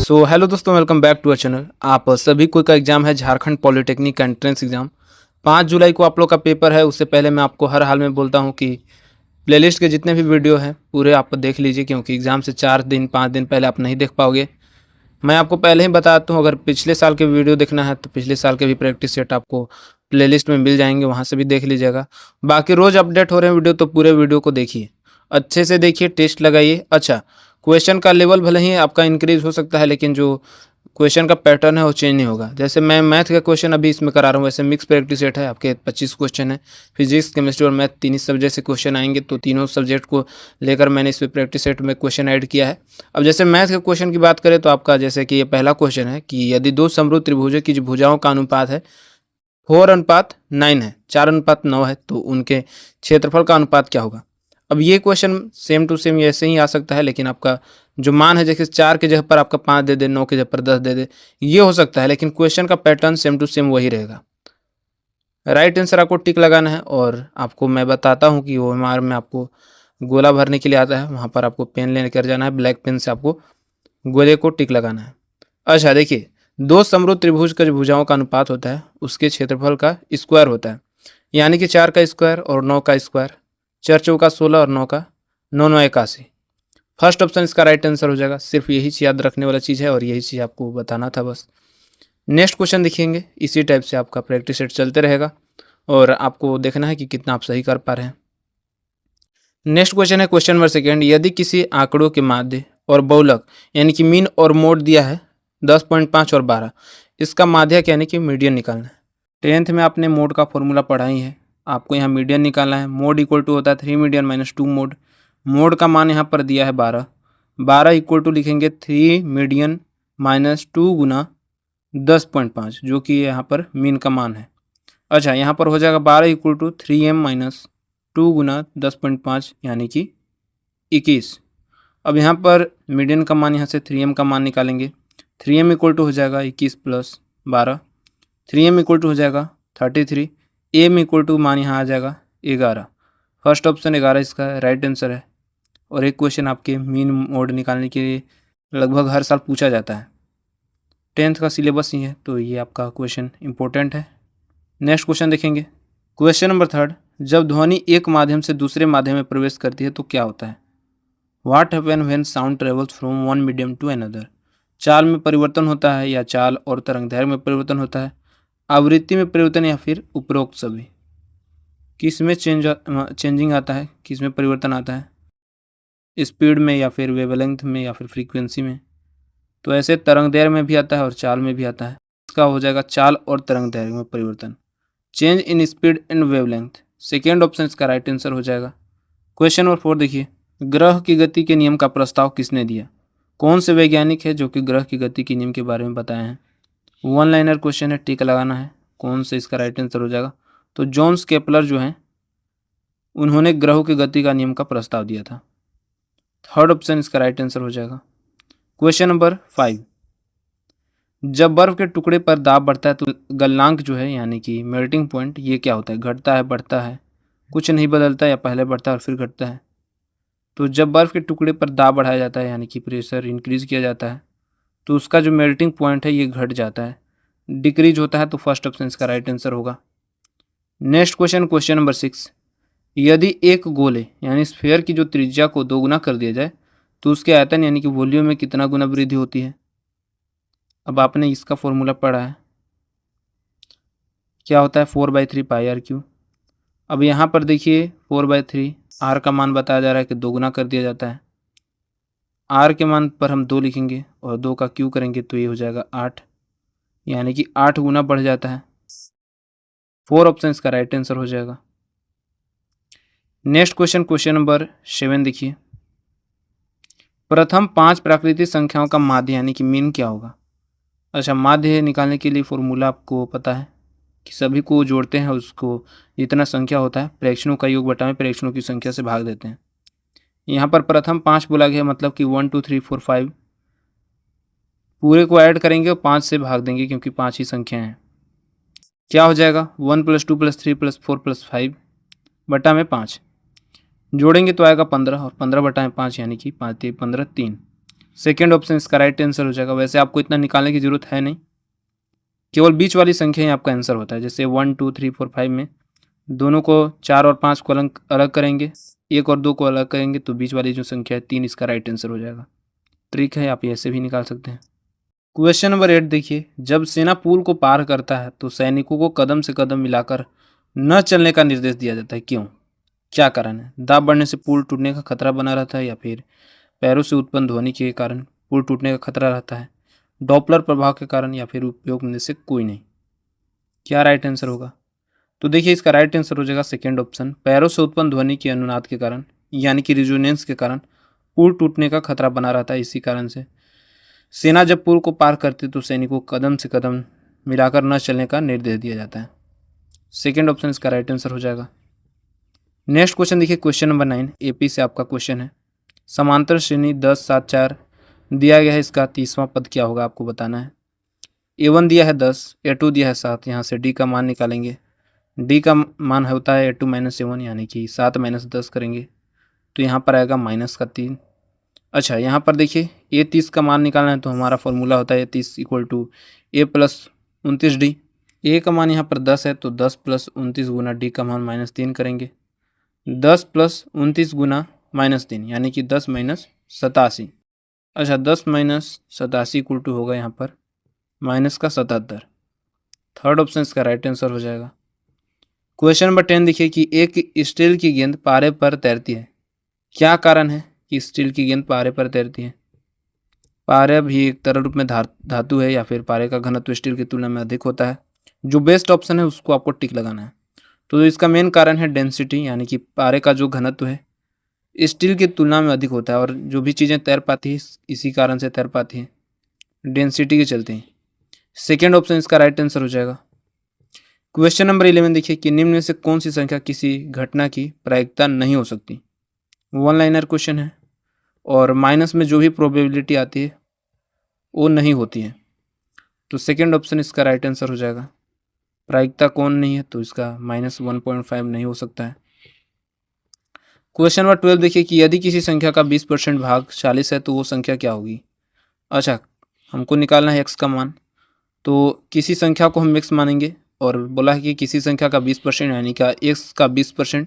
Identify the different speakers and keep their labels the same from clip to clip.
Speaker 1: सो hello दोस्तों, welcome back to our channel. आप सभी को का एग्जाम है झारखंड पॉलिटेक्निक का एंट्रेंस एग्जाम। 5 जुलाई को आप लोग का पेपर है। उससे पहले मैं आपको हर हाल में बोलता हूं कि प्लेलिस्ट के जितने भी वीडियो हैं पूरे आप देख लीजिए, क्योंकि एग्ज़ाम से 4 दिन 5 दिन पहले आप नहीं देख पाओगे। मैं आपको पहले ही बताता हूँ, अगर पिछले साल के वीडियो देखना है तो पिछले साल के भी प्रैक्टिस सेट आपको प्लेलिस्ट में मिल जाएंगे, वहाँ से भी देख लीजिएगा। बाकी रोज़ अपडेट हो रहे हैं वीडियो, तो पूरे वीडियो को देखिए, अच्छे से देखिए, टेस्ट लगाइए। अच्छा, क्वेश्चन का लेवल भले ही आपका इंक्रीज हो सकता है, लेकिन जो क्वेश्चन का पैटर्न है वो चेंज नहीं होगा। जैसे मैं मैथ का क्वेश्चन अभी इसमें करा रहा हूँ, वैसे मिक्स प्रैक्टिस सेट है, आपके 25 क्वेश्चन है। फिजिक्स, केमिस्ट्री और मैथ तीन ही सब्जेक्ट से क्वेश्चन आएंगे, तो तीनों सब्जेक्ट को लेकर मैंने इस प्रैक्टिस सेट में क्वेश्चन ऐड किया है। अब जैसे मैथ के क्वेश्चन की बात करें तो आपका जैसे कि ये पहला क्वेश्चन है कि यदि दो समरूप त्रिभुजों की जो भुजाओं का अनुपात है 4:9 है, 4:9 है, तो उनके क्षेत्रफल का अनुपात क्या होगा। अब ये क्वेश्चन सेम टू सेम ऐसे ही आ सकता है, लेकिन आपका जो मान है जैसे 4 के जगह पर आपका 5 दे दे, 9 के जगह पर 10 दे दे, ये हो सकता है, लेकिन क्वेश्चन का पैटर्न सेम टू सेम वही रहेगा। राइट आंसर आपको टिक लगाना है, और आपको मैं बताता हूँ कि OMR में आपको गोला भरने के लिए आता है, वहाँ पर आपको पेन लेकर जाना है, ब्लैक पेन से आपको गोले को टिक लगाना है। अच्छा देखिए, दो समरूप त्रिभुज का जो भुजाओं का अनुपात होता है उसके क्षेत्रफल का स्क्वायर होता है, यानी कि 4 का स्क्वायर और 9 का स्क्वायर, 4 चौका 16 और 9 का 9 9 81। फर्स्ट ऑप्शन इसका राइट आंसर हो जाएगा। सिर्फ यही चीज़ याद रखने वाला चीज़ है, और यही चीज़ आपको बताना था बस। नेक्स्ट क्वेश्चन दिखेंगे, इसी टाइप से आपका प्रैक्टिस सेट चलते रहेगा, और आपको देखना है कि कितना आप सही कर पा रहे हैं। नेक्स्ट क्वेश्चन है क्वेश्चन नंबर सेकेंड। यदि किसी आंकड़ों के माध्य और बहुलक यानी कि मीन और मोड दिया है 10.5 और 12, इसका माध्यक यानी कि मीडियन निकालना है। 10th में आपने मोड का फॉर्मूला पढ़ा ही है, आपको यहाँ मीडियन निकालना है। मोड इक्वल टू होता है 3 मीडियन माइनस 2 मोड। मोड का मान यहाँ पर दिया है 12, 12 इक्वल टू लिखेंगे 3 मीडियन माइनस 2 गुना 10.5, जो कि यहाँ पर मीन का मान है। अच्छा, यहाँ पर हो जाएगा 12 इक्वल टू 3m माइनस 2 गुना 10.5 यानी कि 21। अब यहाँ पर मीडियन का मान यहाँ से 3m का मान निकालेंगे। 3m इक्वल टू हो जाएगा 21 प्लस 12, 3m इक्वल टू हो जाएगा 33, m इक्वल टू मान यहाँ आ जाएगा 11। फर्स्ट ऑप्शन 11 इसका राइट आंसर है। और एक क्वेश्चन आपके मीन मोड निकालने के लिए लगभग हर साल पूछा जाता है, 10th का सिलेबस ही है, तो ये आपका क्वेश्चन इंपॉर्टेंट है। नेक्स्ट क्वेश्चन देखेंगे, क्वेश्चन नंबर थर्ड। जब ध्वनि एक माध्यम से दूसरे माध्यम में प्रवेश करती है तो क्या होता है। What happen when sound travels from one medium to another. चाल में परिवर्तन होता है, या चाल और तरंग दैर्घ्य में परिवर्तन होता है, आवृत्ति में परिवर्तन, या फिर उपरोक्त सभी। किस में चेंजिंग आता है, किस में परिवर्तन आता है, स्पीड में, या फिर वेवलेंथ में, या फिर फ्रीक्वेंसी में। तो ऐसे तरंग दैर्घ्य में भी आता है और चाल में भी आता है। इसका हो जाएगा चाल और तरंग दैर्घ्य में परिवर्तन, change in speed and wavelength. Second option इसका राइट आंसर हो जाएगा। क्वेश्चन नंबर 4 देखिए, ग्रह की गति के नियम का प्रस्ताव किसने दिया। कौन से वैज्ञानिक है जो कि ग्रह की गति के नियम के बारे में बताए हैं। 1 लाइनर क्वेश्चन है, टिक लगाना है। कौन से इसका राइट आंसर हो जाएगा, तो जॉन्स केपलर जो हैं उन्होंने ग्रहों की गति का नियम का प्रस्ताव दिया था। थर्ड ऑप्शन इसका राइट आंसर हो जाएगा। Question number 5। जब बर्फ के टुकड़े पर दाब बढ़ता है तो गलनांक जो है यानी कि मेल्टिंग पॉइंट, ये क्या होता है, घटता है, बढ़ता है, कुछ नहीं बदलता, या पहले बढ़ता है और फिर घटता है। तो जब बर्फ़ के टुकड़े पर दाब बढ़ाया जाता है यानी कि प्रेशर इंक्रीज किया जाता है, तो उसका जो मेल्टिंग पॉइंट है ये घट जाता है, डिक्रीज होता है, तो फर्स्ट ऑप्शन इसका राइट आंसर होगा। Next question, question number 6। यदि एक गोले यानी स्फीयर की जो त्रिज्या को 2 गुना कर दिया जाए तो उसके आयतन यानी कि वॉल्यूम में कितना गुना वृद्धि होती है। अब आपने इसका फॉर्मूला पढ़ा है, क्या होता है 4/3 पाई आर क्यू। अब यहाँ पर देखिए 4/3 आर का मान बताया जा रहा है कि 2 गुना कर दिया जाता है। आर के मान पर हम 2 लिखेंगे और 2 का क्यू करेंगे तो ये हो जाएगा 8, यानी कि 8 गुना बढ़ जाता है। 4 ऑप्शन इसका राइट आंसर हो जाएगा। नेक्स्ट क्वेश्चन, क्वेश्चन नंबर 7 देखिए, प्रथम 5 प्राकृतिक संख्याओं का माध्य यानी कि मीन क्या होगा। अच्छा, माध्य निकालने के लिए फॉर्मूला आपको पता है कि सभी को जोड़ते हैं, उसको जितना संख्या होता है प्रेक्षणों का योग बटा में प्रेक्षणों की संख्या से भाग देते हैं। यहाँ पर प्रथम 5 बोला गया, मतलब कि 1 2 3 4 5 पूरे को ऐड करेंगे और 5 से भाग देंगे, क्योंकि 5 ही संख्या हैं। क्या हो जाएगा 1 + 2 + 3 + 4 + 5 बटा में 5 जोड़ेंगे तो आएगा 15, और 15 बटा में 5 यानी कि 5 × 3 = 15 3। सेकेंड ऑप्शन इसका राइट आंसर हो जाएगा। वैसे आपको इतना निकालने की जरूरत है नहीं, केवल बीच वाली संख्या ही आपका आंसर होता है। जैसे 1 2 3 4 5 में दोनों को 4 और 5 को अलग अलग करेंगे, 1 और 2 को अलग करेंगे, तो बीच वाली जो संख्या है 3 इसका राइट आंसर हो जाएगा। ट्रिक है, आप ऐसे भी निकाल सकते हैं। क्वेश्चन नंबर 8 देखिए, जब सेना पुल को पार करता है तो सैनिकों को कदम से कदम मिलाकर न चलने का निर्देश दिया जाता है, क्यों? क्या कारण है? दाब बढ़ने से पुल टूटने का खतरा बना रहता है, या फिर पैरों से उत्पन्न ध्वनि के कारण पुल टूटने का खतरा रहता है, डॉपलर प्रभाव के कारण, या फिर उपयोग में से कोई नहीं? क्या राइट आंसर होगा? तो देखिए इसका राइट आंसर हो जाएगा सेकेंड ऑप्शन, पैरों से उत्पन्न ध्वनि के अनुनाद के कारण, यानी कि रिजोनेंस के कारण पुल टूटने का खतरा बना रहता है। इसी कारण से सेना जब पुल को पार करती तो सैनिकों को कदम से कदम मिलाकर न चलने का निर्देश दिया जाता है। सेकेंड ऑप्शन इसका राइट आंसर हो जाएगा। नेक्स्ट क्वेश्चन देखिए, क्वेश्चन नंबर 9 एपी से आपका क्वेश्चन है। समांतर श्रेणी 10 7 4 दिया गया है, इसका 30वां पद क्या होगा आपको बताना है। A1 दिया है 10, A2 दिया है 7, यहाँ से D का मान निकालेंगे। D का मान होता है A2 - A1, यानी कि 7 - 10 करेंगे तो यहाँ पर आएगा -3। अच्छा, यहाँ पर देखिए A30 का मान निकालना है, तो हमारा फॉर्मूला होता है A30 = A + 29D। A का मान यहाँ पर 10 है, तो 10 + 29 गुना D का मान -3 करेंगे। 10 + 29 गुना -3 यानी कि 10 - 87। अच्छा, 10 - 87 = होगा यहाँ पर -77। थर्ड ऑप्शन इसका राइट आंसर हो जाएगा। क्वेश्चन नंबर 10 देखिए कि एक स्टील की गेंद पारे पर तैरती है, क्या कारण है कि स्टील की गेंद पारे पर तैरती है? पारा भी एक तरल रूप में धातु है, या फिर पारे का घनत्व स्टील की तुलना में अधिक होता है? जो बेस्ट ऑप्शन है उसको आपको टिक लगाना है। तो इसका मेन कारण है डेंसिटी, यानी कि पारे का जो घनत्व है स्टील की तुलना में अधिक होता है, और जो भी चीज़ें तैर पाती है इसी कारण से तैर पाती हैं, डेंसिटी के चलते हैं। सेकेंड ऑप्शन इसका राइट आंसर हो जाएगा। क्वेश्चन नंबर 11 देखिए कि निम्न में से कौन सी संख्या किसी घटना की प्रायिकता नहीं हो सकती? वन लाइनर क्वेश्चन है, और माइनस में जो भी प्रोबेबिलिटी आती है वो नहीं होती है, तो सेकेंड ऑप्शन इसका राइट आंसर हो जाएगा। प्रायिकता कौन नहीं है, तो इसका -1.5 नहीं हो सकता है। क्वेश्चन नंबर 12 देखिए कि यदि किसी संख्या का 20% भाग 40 है तो वो संख्या क्या होगी? अच्छा, हमको निकालना है x का मान, तो किसी संख्या को हम x मानेंगे, और बोला है कि किसी संख्या का 20% यानी का x का 20%,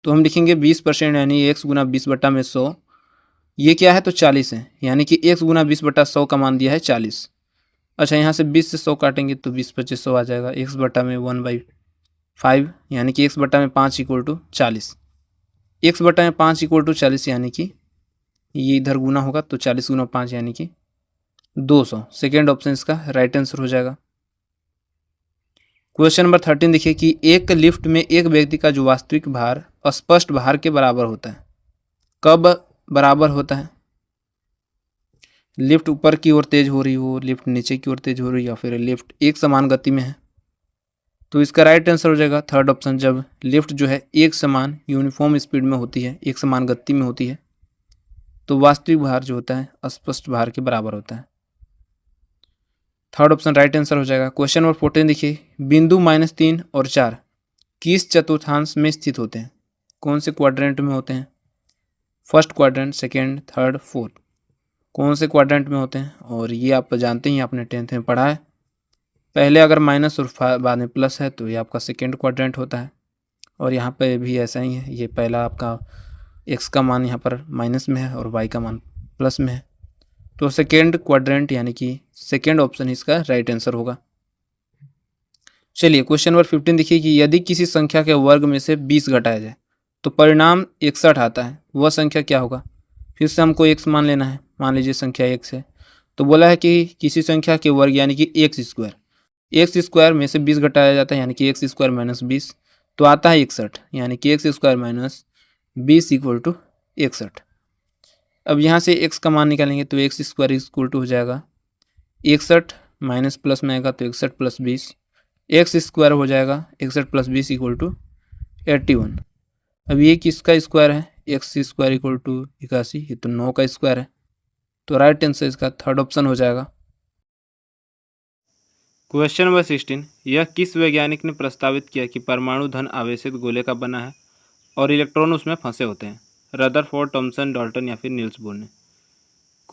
Speaker 1: तो हम लिखेंगे 20% यानी x गुना 20/100। ये क्या है, तो 40 है, यानी कि x गुना 20/100 का मान दिया है 40। अच्छा, यहाँ से 20 से 100 काटेंगे तो 20 × 25 100 आ जाएगा। x बटा में 1/5 यानी कि x बटा में 5 = 40। x बटा में 5 = 40 यानी कि ये इधर गुना होगा, तो 40 × 5 यानी कि 200। सेकेंड ऑप्शन इसका राइट आंसर हो जाएगा। क्वेश्चन नंबर 13 देखिए कि एक लिफ्ट में एक व्यक्ति का जो वास्तविक भार स्पष्ट भार के बराबर होता है, कब बराबर होता है? लिफ्ट ऊपर की ओर तेज हो रही हो, लिफ्ट नीचे की ओर तेज हो रही, या फिर लिफ्ट एक समान गति में है? तो इसका राइट आंसर हो जाएगा थर्ड ऑप्शन, जब लिफ्ट जो है एक समान यूनिफॉर्म स्पीड में होती है, एक समान गति में होती है, तो वास्तविक भार जो होता है स्पष्ट भार के बराबर होता है। थर्ड ऑप्शन राइट आंसर हो जाएगा। क्वेश्चन नंबर 14 देखिए, बिंदु -3 और 4 किस चतुर्थांश में स्थित होते हैं? कौन से क्वाड्रेंट में होते हैं? First quadrant, second, third, fourth, कौन से क्वाड्रेंट में होते हैं? और ये आप जानते ही, आपने 10th में पढ़ा है। पहले अगर माइनस और बाद में प्लस है तो ये आपका सेकेंड क्वाड्रेंट होता है, और यहाँ पे भी ऐसा ही है। ये पहला आपका x का मान यहाँ पर माइनस में है और y का मान प्लस में है, तो सेकेंड क्वाड्रेंट यानी कि सेकेंड ऑप्शन इसका राइट आंसर होगा। चलिए क्वेश्चन नंबर 15 देखिए कि यदि किसी संख्या के वर्ग में से 20 घटाया जाए तो परिणाम 61 आता है, वह संख्या क्या होगा? फिर से हमको x मान लेना है। मान लीजिए संख्या x है, तो बोला है कि किसी संख्या के वर्ग यानी कि x² में से 20 घटाया जाता है, यानी कि x² - 20, तो आता है 61, यानी कि x² - 20 = 61। अब यहाँ से x का मान निकालेंगे तो x² हो जाएगा 61, माइनस प्लस में आएगा तो 61 + 20, x² हो जाएगा 61 + 20 = 81। अब ये किसका स्क्वायर है? x² = 81, ये तो 9 का स्क्वायर है, तो राइट आंसर इसका थर्ड ऑप्शन हो जाएगा। क्वेश्चन नंबर 16, यह किस वैज्ञानिक ने प्रस्तावित किया कि परमाणु धन आवेशित गोले का बना है और इलेक्ट्रॉन उसमें फंसे होते हैं? रदरफोर्ड, थॉमसन, डाल्टन या फिर नील्स बोर ने?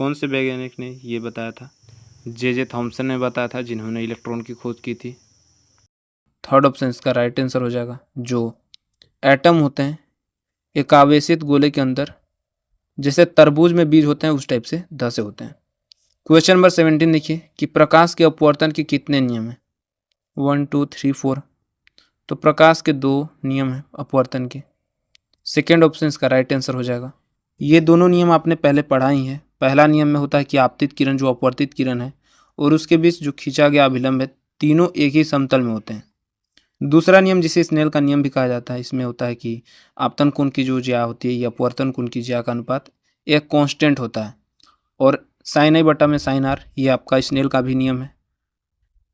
Speaker 1: कौन से वैज्ञानिक ने ये बताया था? जे थॉमसन ने बताया था, जिन्होंने इलेक्ट्रॉन की खोज की थी। थर्ड ऑप्शन इसका राइट आंसर हो जाएगा। जो एटम होते हैं एक आवेशित गोले के अंदर, जैसे तरबूज में बीज होते हैं उस टाइप से धसे होते हैं। क्वेश्चन नंबर 17 देखिए कि प्रकाश के अपवर्तन के कितने नियम हैं? 1 2 3 4। तो प्रकाश के 2 नियम हैं अपवर्तन के। सेकेंड ऑप्शन इसका राइट आंसर हो जाएगा। ये दोनों नियम आपने पहले पढ़ा ही है। पहला नियम में होता है कि आपतित किरण जो अपवर्तित किरण है और उसके बीच जो खींचा गया अभिलंब है, तीनों एक ही समतल में होते हैं। दूसरा नियम जिसे स्नेल का नियम भी कहा जाता है, इसमें होता है कि आपतन कोण की जो ज्या होती है या अपवर्तन कोण की ज्या का अनुपात एक कांस्टेंट होता है, और साइन आई बटा में साइन आर, ये आपका स्नेल का भी नियम है।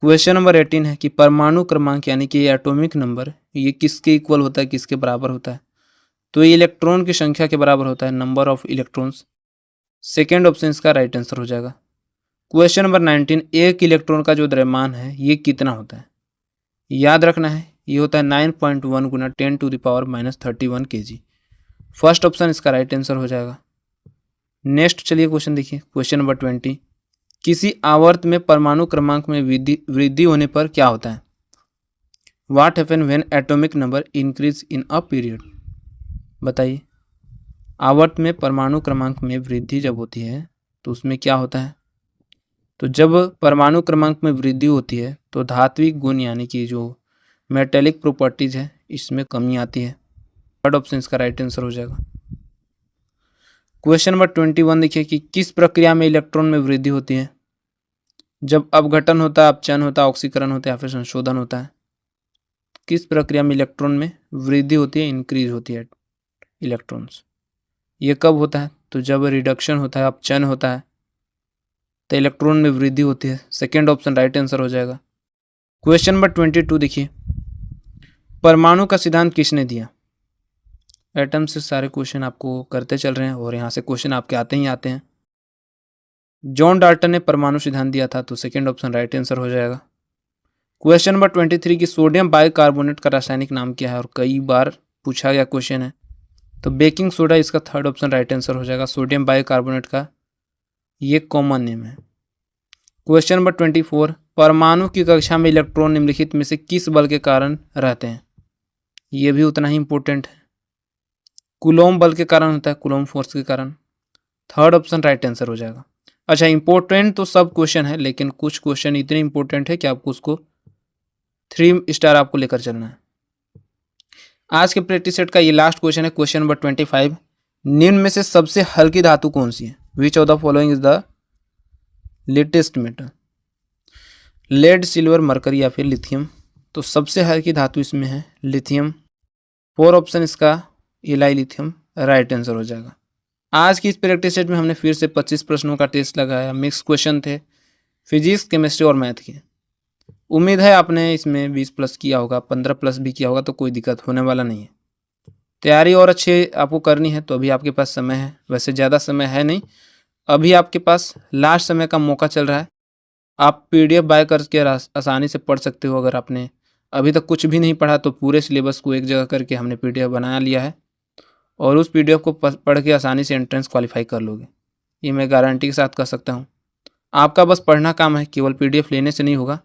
Speaker 1: क्वेश्चन नंबर 18 है कि परमाणु क्रमांक यानी कि एटॉमिक नंबर ये किसके इक्वल होता है, किसके बराबर होता है? तो ये इलेक्ट्रॉन की संख्या के बराबर होता है, number of electrons. Second option इसका राइट आंसर हो जाएगा। क्वेश्चन नंबर 19, एक इलेक्ट्रॉन का जो द्रव्यमान है ये कितना होता है? याद रखना है ये होता है 9.1 गुना 10⁻³ kg। फर्स्ट ऑप्शन इसका राइट आंसर हो जाएगा। नेक्स्ट चलिए क्वेश्चन देखिए। क्वेश्चन नंबर 20, किसी आवर्त में परमाणु क्रमांक में वृद्धि होने पर क्या होता है? What happen when atomic number increase in a period? बताइए। आवर्त में परमाणु क्रमांक में वृद्धि जब होती है तो उसमें क्या होता है? तो जब परमाणु क्रमांक में वृद्धि होती है तो धात्विक गुण यानी कि जो मेटेलिक प्रॉपर्टीज है इसमें कमी आती है। थर्ड ऑप्शन इसका राइट आंसर हो जाएगा। क्वेश्चन नंबर 21 देखिए कि किस प्रक्रिया में इलेक्ट्रॉन में वृद्धि होती है? जब अपघटन होता है, अपचयन होता है, ऑक्सीकरण होता है या फिर संशोधन होता है? किस प्रक्रिया में इलेक्ट्रॉन में वृद्धि होती है, इंक्रीज होती है इलेक्ट्रॉन्स? ये कब होता है? तो जब रिडक्शन होता है, अपचयन होता है, तो इलेक्ट्रॉन में वृद्धि होती है। सेकेंड ऑप्शन राइट आंसर हो जाएगा। क्वेश्चन नंबर 22 देखिए, परमाणु का सिद्धांत किसने दिया? एटम से सारे क्वेश्चन आपको करते चल रहे हैं और यहाँ से क्वेश्चन आपके आते ही आते हैं। जॉन डाल्टन ने परमाणु सिद्धांत दिया था, तो सेकेंड ऑप्शन राइट आंसर हो जाएगा। क्वेश्चन नंबर 23 की सोडियम बाइकार्बोनेट का रासायनिक नाम क्या है? और कई बार पूछा गया क्वेश्चन है, तो बेकिंग सोडा इसका थर्ड ऑप्शन राइट आंसर हो जाएगा। सोडियम बाइकार्बोनेट का ये कॉमन नेम है। क्वेश्चन नंबर 24, परमाणु की कक्षा में इलेक्ट्रॉन निम्नलिखित में से किस बल के कारण रहते हैं? ये भी उतना ही इंपॉर्टेंट है। कूलॉम बल के कारण होता है, कूलॉम फोर्स के कारण। थर्ड ऑप्शन राइट आंसर हो जाएगा। अच्छा, इंपॉर्टेंट तो सब क्वेश्चन है, लेकिन कुछ क्वेश्चन इतने इंपॉर्टेंट है कि आपको उसको 3 स्टार आपको लेकर चलना है। आज के प्रैक्टिस सेट का ये लास्ट क्वेश्चन है, क्वेश्चन नंबर 25, निम्न में से सबसे हल्की धातु कौन सी है? Which of the following is the latest metal? Lead, silver, mercury या फिर लिथियम? तो सबसे हल्की धातु इसमें है लिथियम। 4 ऑप्शन इसका इलाई लिथियम राइट आंसर हो जाएगा। आज की इस प्रैक्टिस सेट में हमने फिर से 25 प्रश्नों का टेस्ट लगाया। मिक्स क्वेश्चन थे, फिजिक्स, केमिस्ट्री और मैथ के। उम्मीद है आपने इसमें 20+ किया होगा, 15+ भी किया होगा, तो कोई दिक्कत होने वाला नहीं है। तैयारी और अच्छी आपको करनी है तो अभी आपके पास समय है। वैसे ज़्यादा समय है नहीं, अभी आपके पास लास्ट समय का मौका चल रहा है। आप PDF बाय करके आसानी से पढ़ सकते हो। अगर आपने अभी तक कुछ भी नहीं पढ़ा तो पूरे सिलेबस को एक जगह करके हमने PDF बना लिया है और उस PDF को पढ़ के आसानी से एंट्रेंस क्वालिफाई कर लोगे, ये मैं गारंटी के साथ कह सकता हूँ। आपका बस पढ़ना काम है, केवल PDF लेने से नहीं होगा।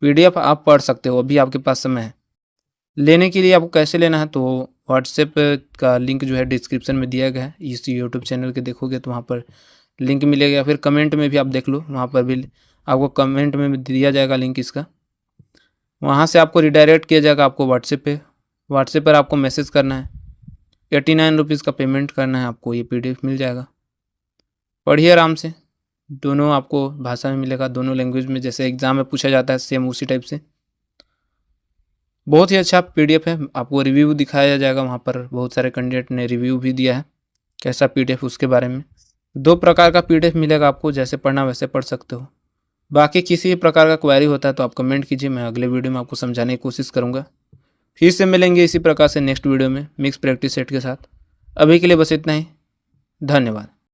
Speaker 1: PDF आप पढ़ सकते हो, अभी आपके पास समय है। लेने के लिए आपको कैसे लेना है, तो व्हाट्सएप का लिंक जो है डिस्क्रिप्शन में दिया गया है। इस यूट्यूब चैनल के देखोगे तो वहाँ पर लिंक मिलेगा, या फिर कमेंट में भी आप देख लो, वहाँ पर भी आपको कमेंट में दिया जाएगा लिंक इसका। वहाँ से आपको रिडायरेक्ट किया जाएगा आपको व्हाट्सएप पे। व्हाट्सएप पर आपको मैसेज करना है, 89 रुपीज़ का पेमेंट करना है, आपको ये PDF मिल जाएगा। पढ़िए आराम से, दोनों आपको भाषा में मिलेगा, दोनों लैंग्वेज में, जैसे एग्ज़ाम में पूछा जाता है सेम उसी टाइप से। बहुत ही अच्छा PDF है। आपको रिव्यू दिखाया जाएगा, वहाँ पर बहुत सारे कैंडिडेट ने रिव्यू भी दिया है कैसा PDF उसके बारे में। 2 प्रकार का PDF मिलेगा आपको, जैसे पढ़ना वैसे पढ़ सकते हो। बाकी किसी भी प्रकार का क्वेरी होता है तो आप कमेंट कीजिए, मैं अगले वीडियो में आपको समझाने की कोशिश करूँगा। फिर से मिलेंगे इसी प्रकार से नेक्स्ट वीडियो में मिक्स प्रैक्टिस सेट के साथ। अभी के लिए बस इतना ही, धन्यवाद।